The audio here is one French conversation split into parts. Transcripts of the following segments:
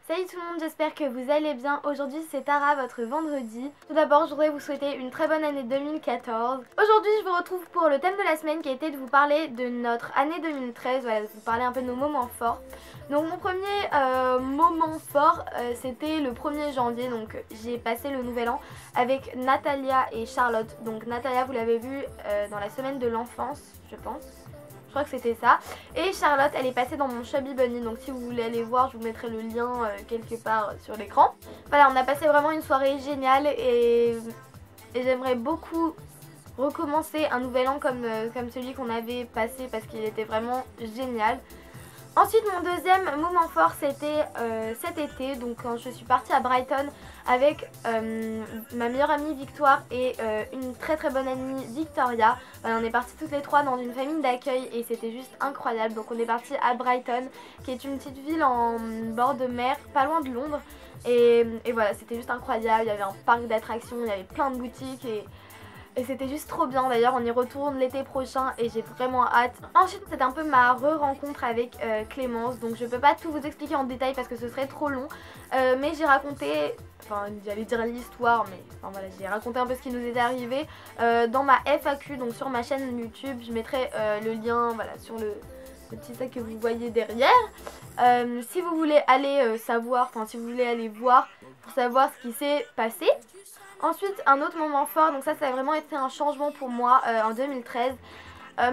Salut tout le monde, j'espère que vous allez bien. Aujourd'hui c'est Tara, votre vendredi. Tout d'abord je voudrais vous souhaiter une très bonne année 2014. Aujourd'hui je vous retrouve pour le thème de la semaine qui a été de vous parler de notre année 2013. Voilà, de vous parler un peu de nos moments forts. Donc mon premier moment fort c'était le 1er janvier. Donc j'ai passé le nouvel an avec Natalia et Charlotte. Donc Natalia vous l'avez vu dans la semaine de l'enfance je pense. Je crois que c'était ça. Et Charlotte, elle est passée dans mon Chubby Bunny. Donc si vous voulez aller voir, je vous mettrai le lien quelque part sur l'écran. Voilà, on a passé vraiment une soirée géniale. Et j'aimerais beaucoup recommencer un nouvel an comme celui qu'on avait passé parce qu'il était vraiment génial. Ensuite, mon deuxième moment fort, c'était cet été, donc quand je suis partie à Brighton avec ma meilleure amie Victoire et une très très bonne amie Victoria. On est partis toutes les trois dans une famille d'accueil et c'était juste incroyable. Donc on est parti à Brighton, qui est une petite ville en bord de mer, pas loin de Londres. Et voilà, c'était juste incroyable, il y avait un parc d'attractions, il y avait plein de boutiques et c'était juste trop bien. D'ailleurs on y retourne l'été prochain et j'ai vraiment hâte. Ensuite c'était un peu ma re-rencontre avec Clémence. Donc je peux pas tout vous expliquer en détail parce que ce serait trop long, mais j'ai raconté, enfin j'allais dire l'histoire, mais enfin voilà, j'ai raconté un peu ce qui nous était arrivé dans ma FAQ, donc sur ma chaîne YouTube. Je mettrai le lien voilà sur le petit sac que vous voyez derrière. Si vous voulez aller savoir, enfin si vous voulez aller voir pour savoir ce qui s'est passé. Ensuite un autre moment fort, donc ça a vraiment été un changement pour moi en 2013.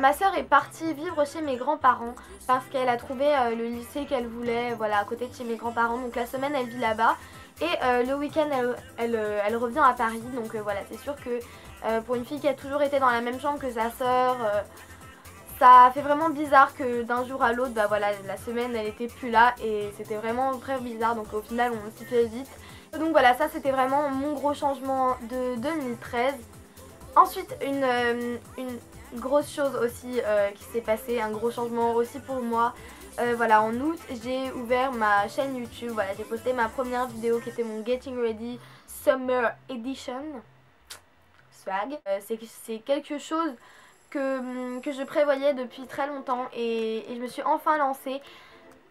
Ma soeur est partie vivre chez mes grands-parents parce qu'elle a trouvé le lycée qu'elle voulait, voilà, à côté de chez mes grands-parents. Donc la semaine elle vit là-bas et le week-end elle revient à Paris. Donc voilà, c'est sûr que pour une fille qui a toujours été dans la même chambre que sa soeur, ça fait vraiment bizarre que d'un jour à l'autre, bah voilà, la semaine elle était plus là et c'était vraiment très bizarre. Donc au final on s'y fait vite. Donc voilà, ça c'était vraiment mon gros changement de 2013. Ensuite une grosse chose aussi qui s'est passée, un gros changement aussi pour moi. Voilà, en août j'ai ouvert ma chaîne YouTube. Voilà, j'ai posté ma première vidéo qui était mon Getting Ready Summer Edition. Swag. C'est quelque chose que je prévoyais depuis très longtemps et je me suis enfin lancée.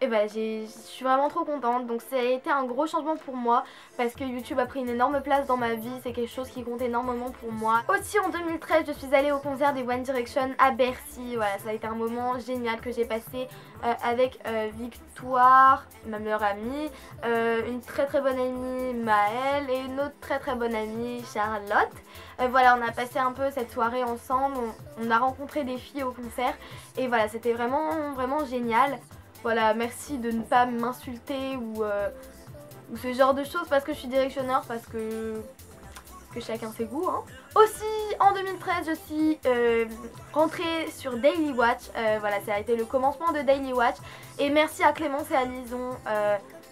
Et bah je suis vraiment trop contente. Donc ça a été un gros changement pour moi parce que YouTube a pris une énorme place dans ma vie. C'est quelque chose qui compte énormément pour moi. Aussi en 2013 je suis allée au concert des One Direction à Bercy. Voilà, ça a été un moment génial que j'ai passé avec Victoire, ma meilleure amie, une très très bonne amie Maëlle et une autre très très bonne amie Charlotte. Voilà, on a passé un peu cette soirée ensemble. On a rencontré des filles au concert et voilà, c'était vraiment vraiment génial. Voilà, merci de ne pas m'insulter ou ce genre de choses parce que je suis directionneur, parce que chacun ses goûts. Hein. Aussi, en 2013, je suis rentrée sur Daily Watch. Voilà, ça a été le commencement de Daily Watch. Et merci à Clémence et à Lison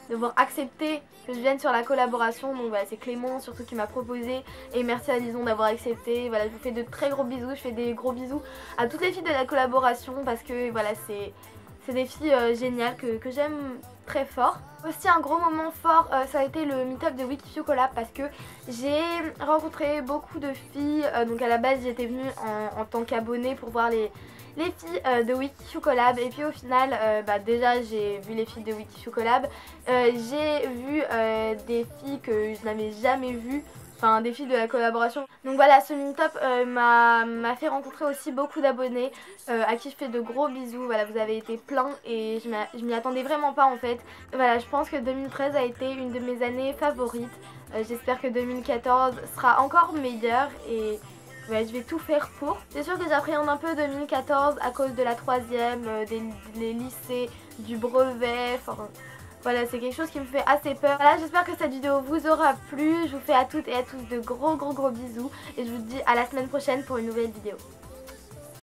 d'avoir accepté que je vienne sur la collaboration. Donc voilà, c'est Clémence surtout qui m'a proposé. Et merci à Lison d'avoir accepté. Voilà, je vous fais de très gros bisous. Je fais des gros bisous à toutes les filles de la collaboration parce que voilà, c'est des filles géniales que j'aime très fort. Aussi un gros moment fort, ça a été le meet-up de Wikifew Collab parce que j'ai rencontré beaucoup de filles. Donc à la base j'étais venue en tant qu'abonnée pour voir les filles de Wikifew Collab. Et puis au final, déjà j'ai vu les filles de Wikifew Collab. J'ai vu des filles que je n'avais jamais vues. Enfin des filles de la collaboration. Donc voilà, ce meet-up m'a fait rencontrer aussi beaucoup d'abonnés à qui je fais de gros bisous. Voilà, vous avez été plein et je m'y attendais vraiment pas en fait. Voilà, je pense que 2013 a été une de mes années favorites. J'espère que 2014 sera encore meilleure et ouais, je vais tout faire pour. C'est sûr que j'appréhende un peu 2014 à cause de la troisième, des lycées, du brevet, enfin... Voilà, c'est quelque chose qui me fait assez peur. Voilà, j'espère que cette vidéo vous aura plu. Je vous fais à toutes et à tous de gros bisous. Et je vous dis à la semaine prochaine pour une nouvelle vidéo.